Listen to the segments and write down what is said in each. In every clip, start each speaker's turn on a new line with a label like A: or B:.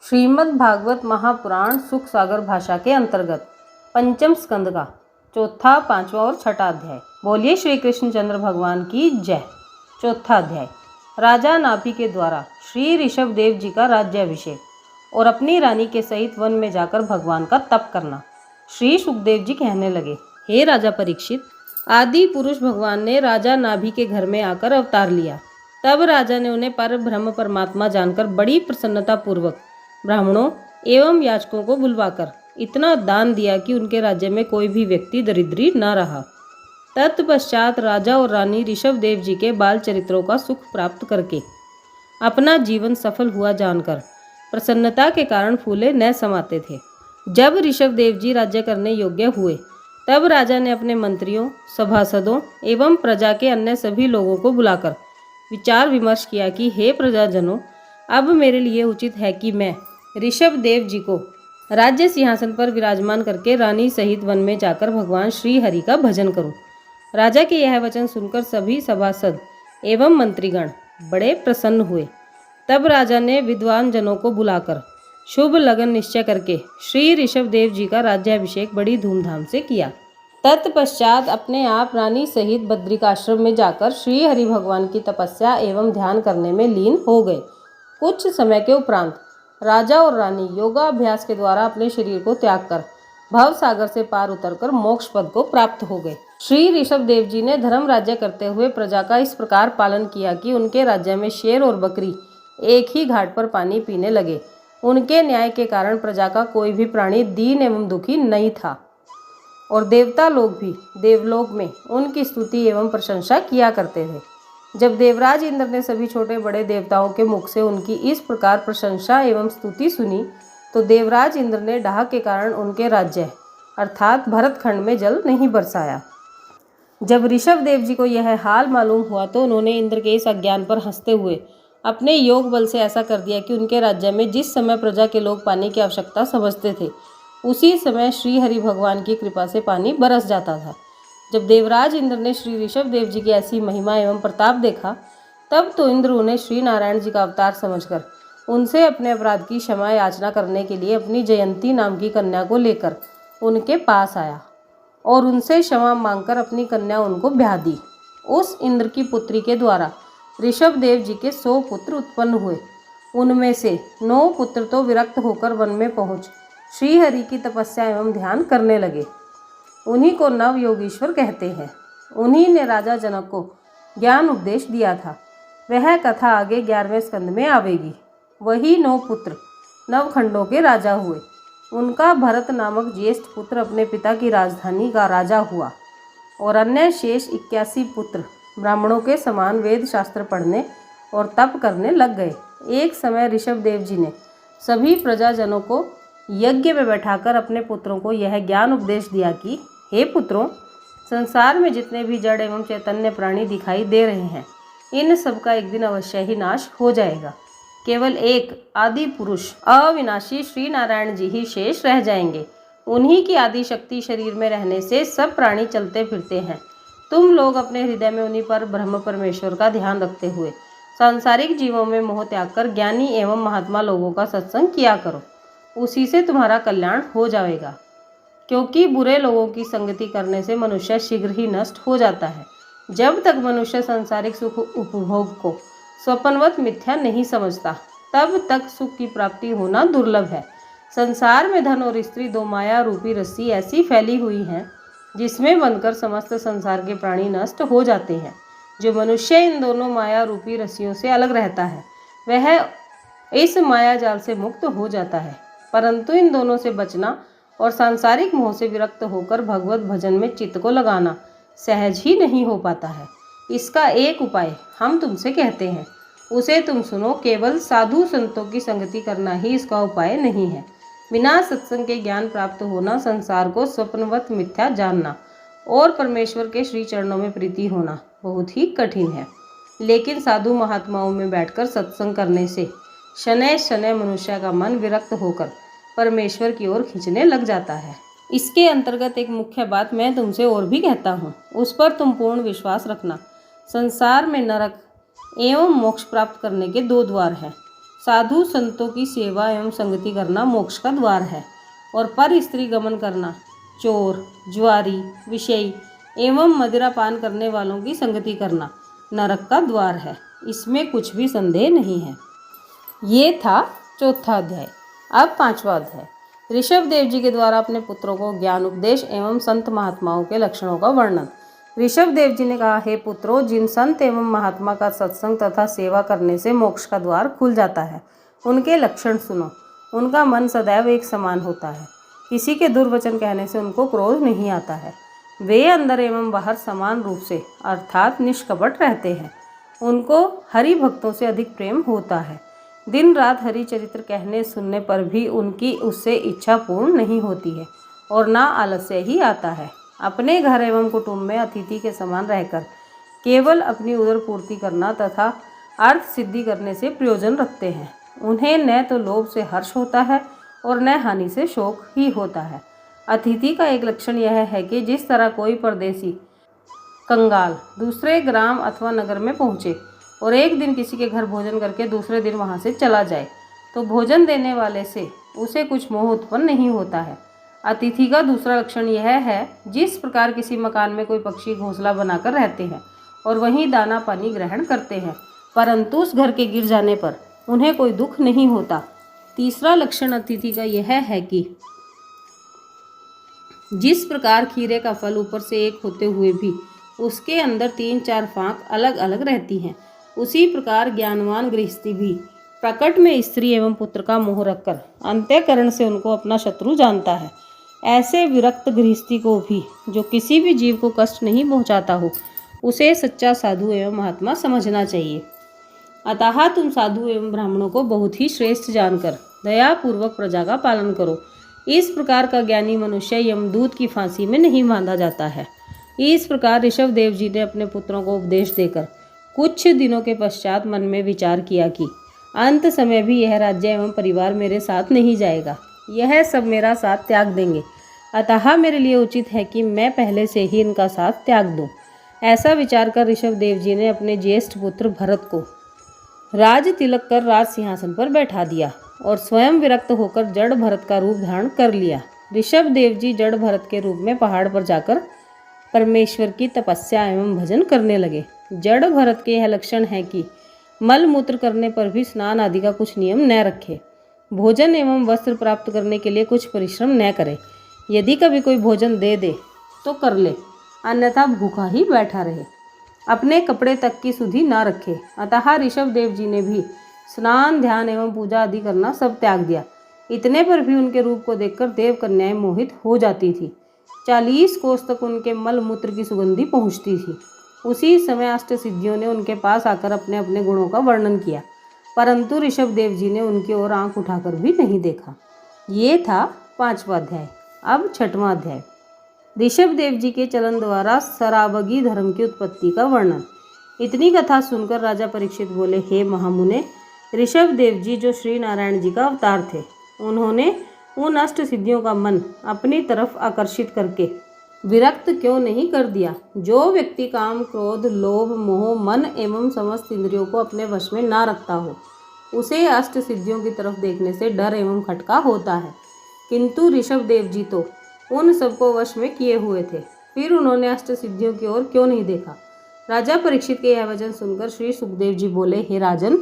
A: श्रीमद् भागवत महापुराण सुख सागर भाषा के अंतर्गत पंचम स्कंद का चौथा, पांचवा और छठा अध्याय। बोलिए श्री कृष्णचंद्र भगवान की जय। चौथा अध्याय। राजा नाभि के द्वारा श्री ऋषभ देव जी का राज्याभिषेक और अपनी रानी के सहित वन में जाकर भगवान का तप करना। श्री सुखदेव जी कहने लगे, हे राजा परीक्षित, आदि पुरुष भगवान ने राजा नाभि के घर में आकर अवतार लिया। तब राजा ने उन्हें पर ब्रह्म परमात्मा जानकर बड़ी प्रसन्नता पूर्वक ब्राह्मणों एवं याचकों को बुलवाकर इतना दान दिया कि उनके राज्य में कोई भी व्यक्ति दरिद्री न रहा। तत्पश्चात राजा और रानी ऋषभ देव जी के बाल चरित्रों का सुख प्राप्त करके अपना जीवन सफल हुआ जानकर प्रसन्नता के कारण फूले न समाते थे। जब ऋषभ देव जी राज्य करने योग्य हुए तब राजा ने अपने मंत्रियों, सभासदों एवं प्रजा के अन्य सभी लोगों को बुलाकर विचार विमर्श किया कि हे प्रजाजनों, अब मेरे लिए उचित है कि मैं ऋषभ देव जी को राज्य सिंहासन पर विराजमान करके रानी सहित वन में जाकर भगवान श्री हरि का भजन करूं। राजा के यह वचन सुनकर सभी सभासद एवं मंत्रीगण बड़े प्रसन्न हुए। तब राजा ने विद्वान जनों को बुलाकर शुभ लगन निश्चय करके श्री ऋषभ देव जी का राज्याभिषेक बड़ी धूमधाम से किया। तत्पश्चात अपने आप रानी सहित बद्रिकाश्रम में जाकर श्री हरि भगवान की तपस्या एवं ध्यान करने में लीन हो गए। कुछ समय के उपरांत राजा और रानी योगाभ्यास के द्वारा अपने शरीर को त्याग कर भव सागर से पार उतरकर मोक्ष पद को प्राप्त हो गए। श्री ऋषभ देव जी ने धर्म राज्य करते हुए प्रजा का इस प्रकार पालन किया कि उनके राज्य में शेर और बकरी एक ही घाट पर पानी पीने लगे। उनके न्याय के कारण प्रजा का कोई भी प्राणी दीन एवं दुखी नहीं था और देवता लोग भी देवलोक में उनकी स्तुति एवं प्रशंसा किया करते थे। जब देवराज इंद्र ने सभी छोटे बड़े देवताओं के मुख से उनकी इस प्रकार प्रशंसा एवं स्तुति सुनी तो देवराज इंद्र ने डाह के कारण उनके राज्य अर्थात भरतखंड में जल नहीं बरसाया। जब ऋषभ देव जी को यह हाल मालूम हुआ तो उन्होंने इंद्र के इस अज्ञान पर हंसते हुए अपने योग बल से ऐसा कर दिया कि उनके राज्य में जिस समय प्रजा के लोग पानी की आवश्यकता समझते थे उसी समय श्री हरि भगवान की कृपा से पानी बरस जाता था। जब देवराज इंद्र ने श्री ऋषभ देव जी की ऐसी महिमा एवं प्रताप देखा तब तो इंद्र उन्हें श्री नारायण जी का अवतार समझकर उनसे अपने अपराध की क्षमा याचना करने के लिए अपनी जयंती नाम की कन्या को लेकर उनके पास आया और उनसे क्षमा मांगकर अपनी कन्या उनको ब्याह दी। उस इंद्र की पुत्री के द्वारा ऋषभ देव जी के 100 पुत्र उत्पन्न हुए। उनमें से 9 पुत्र तो विरक्त होकर वन में पहुँच श्री हरि की तपस्या एवं ध्यान करने लगे। उन्हीं को नव योगीश्वर कहते हैं। उन्हीं ने राजा जनक को ज्ञान उपदेश दिया था। वह कथा आगे 11वें स्कंद में आवेगी। वही 9 पुत्र नवखंडों के राजा हुए। उनका भरत नामक ज्येष्ठ पुत्र अपने पिता की राजधानी का राजा हुआ और अन्य शेष 81 पुत्र ब्राह्मणों के समान वेद शास्त्र पढ़ने और तप करने लग गए। एक समय ऋषभ देव जी ने सभी प्रजाजनों को यज्ञ में बैठाकर अपने पुत्रों को यह ज्ञान उपदेश दिया कि हे पुत्रों, संसार में जितने भी जड़ एवं चैतन्य प्राणी दिखाई दे रहे हैं इन सब का एक दिन अवश्य ही नाश हो जाएगा। केवल एक आदि पुरुष अविनाशी श्री नारायण जी ही शेष रह जाएंगे। उन्हीं की आदि शक्ति शरीर में रहने से सब प्राणी चलते फिरते हैं। तुम लोग अपने हृदय में उन्हीं पर ब्रह्म परमेश्वर का ध्यान रखते हुए सांसारिक जीवों में मोह त्याग कर ज्ञानी एवं महात्मा लोगों का सत्संग किया करो। उसी से तुम्हारा कल्याण हो जाएगा, क्योंकि बुरे लोगों की संगति करने से मनुष्य शीघ्र ही नष्ट हो जाता है। जब तक मनुष्य सांसारिक सुख उपभोग को स्वप्नवत मिथ्या नहीं समझता तब तक सुख की प्राप्ति होना दुर्लभ है। संसार में धन और स्त्री 2 माया रूपी रस्सी ऐसी फैली हुई हैं जिसमें बंधकर समस्त संसार के प्राणी नष्ट हो जाते हैं। जो मनुष्य इन दोनों माया रूपी रस्सियों से अलग रहता है वह इस माया जाल से मुक्त हो जाता है। परंतु इन दोनों से बचना और सांसारिक मोह से विरक्त होकर भगवत भजन में चित्त को लगाना सहज ही नहीं हो पाता है। इसका एक उपाय हम तुमसे कहते हैं, उसे तुम सुनो। केवल साधु संतों की संगति करना ही इसका उपाय नहीं है। बिना सत्संग के ज्ञान प्राप्त होना, संसार को स्वप्नवत मिथ्या जानना और परमेश्वर के श्री चरणों में प्रीति होना बहुत ही कठिन है। लेकिन साधु महात्माओं में बैठकर सत्संग करने से शनै शनै मनुष्य का मन विरक्त होकर परमेश्वर की ओर खींचने लग जाता है। इसके अंतर्गत एक मुख्य बात मैं तुमसे और भी कहता हूँ, उस पर तुम पूर्ण विश्वास रखना। संसार में नरक एवं मोक्ष प्राप्त करने के 2 द्वार हैं। साधु संतों की सेवा एवं संगति करना मोक्ष का द्वार है और पर स्त्री गमन करना, चोर, जुआरी, विषयी एवं मदिरा पान करने वालों की संगति करना नरक का द्वार है। इसमें कुछ भी संदेह नहीं है। ये था चौथा अध्याय। अब पांचवा अध्याय। ऋषभ देव जी के द्वारा अपने पुत्रों को ज्ञान उपदेश एवं संत महात्माओं के लक्षणों का वर्णन। ऋषभ देव जी ने कहा, हे पुत्रों, जिन संत एवं महात्मा का सत्संग तथा सेवा करने से मोक्ष का द्वार खुल जाता है, उनके लक्षण सुनो। उनका मन सदैव एक समान होता है। किसी के दुर्वचन कहने से उनको क्रोध नहीं आता है। वे अंदर एवं बाहर समान रूप से अर्थात निष्कपट रहते हैं। उनको हरि भक्तों से अधिक प्रेम होता है। दिन रात हरि चरित्र कहने सुनने पर भी उनकी उससे इच्छा पूर्ण नहीं होती है और ना आलस्य ही आता है। अपने घर एवं कुटुंब में अतिथि के समान रहकर केवल अपनी उदर पूर्ति करना तथा अर्थ सिद्धि करने से प्रयोजन रखते हैं। उन्हें न तो लोभ से हर्ष होता है और न हानि से शोक ही होता है। अतिथि का एक लक्षण यह है कि जिस तरह कोई परदेसी कंगाल दूसरे ग्राम अथवा नगर में पहुँचे और एक दिन किसी के घर भोजन करके दूसरे दिन वहाँ से चला जाए, तो भोजन देने वाले से उसे कुछ मोह उत्पन्न नहीं होता है। अतिथि का दूसरा लक्षण यह है, जिस प्रकार किसी मकान में कोई पक्षी घोंसला बनाकर रहते हैं और वहीं दाना पानी ग्रहण करते हैं, परंतु उस घर के गिर जाने पर उन्हें कोई दुख नहीं होता। तीसरा लक्षण अतिथि का यह है कि जिस प्रकार खीरे का फल ऊपर से एक होते हुए भी उसके अंदर 3-4 फांक अलग अलग रहती हैं, उसी प्रकार ज्ञानवान गृहस्थी भी प्रकट में स्त्री एवं पुत्र का मोह रखकर अंतःकरण से उनको अपना शत्रु जानता है। ऐसे विरक्त गृहस्थी को भी, जो किसी भी जीव को कष्ट नहीं पहुंचाता हो, उसे सच्चा साधु एवं महात्मा समझना चाहिए। अतः तुम साधु एवं ब्राह्मणों को बहुत ही श्रेष्ठ जानकर दयापूर्वक प्रजा का पालन करो। इस प्रकार का ज्ञानी मनुष्य यमदूत की फांसी में नहीं बांधा जाता है। इस प्रकार ऋषभ देव जी ने अपने पुत्रों को उपदेश देकर कुछ दिनों के पश्चात मन में विचार किया कि अंत समय भी यह राज्य एवं परिवार मेरे साथ नहीं जाएगा, यह सब मेरा साथ त्याग देंगे। अतः मेरे लिए उचित है कि मैं पहले से ही इनका साथ त्याग दूं। ऐसा विचार कर ऋषभ देव जी ने अपने ज्येष्ठ पुत्र भरत को राज तिलक कर राज सिंहासन पर बैठा दिया और स्वयं विरक्त होकर जड़ भरत का रूप धारण कर लिया। ऋषभ देव जी जड़ भरत के रूप में पहाड़ पर जाकर परमेश्वर की तपस्या एवं भजन करने लगे। जड़ भरत के यह लक्षण है कि मल मूत्र करने पर भी स्नान आदि का कुछ नियम न रखे, भोजन एवं वस्त्र प्राप्त करने के लिए कुछ परिश्रम न करे। यदि कभी कोई भोजन दे दे तो कर ले, अन्यथा भूखा ही बैठा रहे। अपने कपड़े तक की सुधि ना रखे। अतः ऋषभ देव जी ने भी स्नान, ध्यान एवं पूजा आदि करना सब त्याग दिया। इतने पर भी उनके रूप को देखकर देव कन्याएं मोहित हो जाती थी। 40 कोस तक उनके मल मूत्र की सुगंधी पहुँचती थी। उसी समय अष्ट सिद्धियों ने उनके पास आकर अपने अपने गुणों का वर्णन किया, परंतु ऋषभ देव जी ने उनकी ओर आंख उठाकर भी नहीं देखा। ये था 5वां अध्याय। अब 6वां अध्याय। ऋषभ देव जी के चलन द्वारा सरावगी धर्म की उत्पत्ति का वर्णन। इतनी कथा सुनकर राजा परीक्षित बोले, हे महामुने, ऋषभ देव जी जो श्री नारायण जी का अवतार थे, उन्होंने उन अष्ट सिद्धियों का मन अपनी तरफ आकर्षित करके विरक्त क्यों नहीं कर दिया। जो व्यक्ति काम, क्रोध, लोभ, मोह, मन एवं समस्त इंद्रियों को अपने वश में ना रखता हो, उसे अष्ट सिद्धियों की तरफ देखने से डर एवं खटका होता है। किंतु ऋषभ देव जी तो उन सबको वश में किए हुए थे, फिर उन्होंने अष्ट सिद्धियों की ओर क्यों नहीं देखा। राजा परीक्षित के यह वचन सुनकर श्री सुखदेव जी बोले, हे राजन,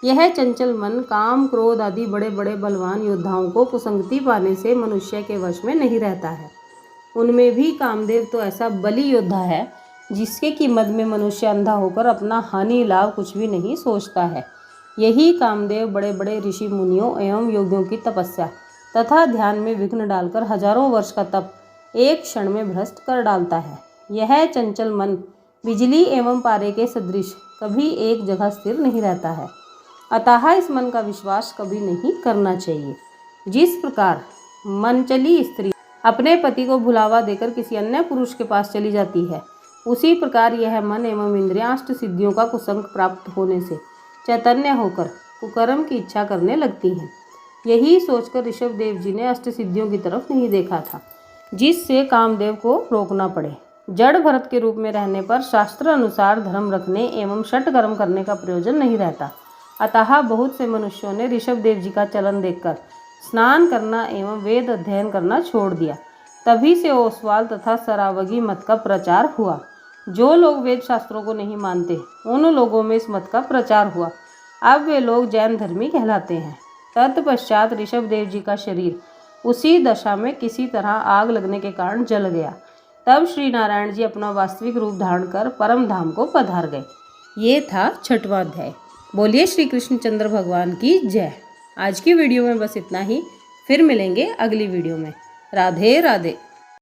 A: यह चंचल मन काम, क्रोध आदि बड़े बड़े बलवान योद्धाओं को कुसंगति पाने से मनुष्य के वश में नहीं रहता है। उनमें भी कामदेव तो ऐसा बली योद्धा है जिसके कि मद में मनुष्य अंधा होकर अपना हानि लाभ कुछ भी नहीं सोचता है। यही कामदेव बड़े बड़े ऋषि मुनियों एवं योगियों की तपस्या तथा ध्यान में विघ्न डालकर हजारों वर्ष का तप एक क्षण में भ्रष्ट कर डालता है। यह चंचल मन बिजली एवं पारे के सदृश कभी एक जगह स्थिर नहीं रहता है। अतः इस मन का विश्वास कभी नहीं करना चाहिए। जिस प्रकार मनचली स्त्री अपने पति को भुलावा देकर किसी अन्य पुरुष के पास चली जाती है, उसी प्रकार यह मन एवं इंद्रियां अष्ट सिद्धियों का कुसंग प्राप्त होने से चैतन्य होकर कुकर्म की इच्छा करने लगती हैं। यही सोचकर ऋषभ देव जी ने अष्ट सिद्धियों की तरफ नहीं देखा था, जिससे कामदेव को रोकना पड़े। जड़ भरत के रूप में रहने पर शास्त्र अनुसार धर्म रखने एवं षट कर्म करने का प्रयोजन नहीं रहता। अतः बहुत से मनुष्यों ने ऋषभ देव जी का चलन देखकर स्नान करना एवं वेद अध्ययन करना छोड़ दिया। तभी से ओसवाल तथा सरावगी मत का प्रचार हुआ। जो लोग वेद शास्त्रों को नहीं मानते उन लोगों में इस मत का प्रचार हुआ। अब वे लोग जैन धर्मी कहलाते हैं। तत्पश्चात ऋषभ देव जी का शरीर उसी दशा में किसी तरह आग लगने के कारण जल गया। तब श्री नारायण जी अपना वास्तविक रूप धारण कर परम धाम को पधार गए। ये था 6वां अध्याय। बोलिए श्री कृष्णचंद्र भगवान की जय। आज की वीडियो में बस इतना ही। फिर मिलेंगे अगली वीडियो में। राधे राधे।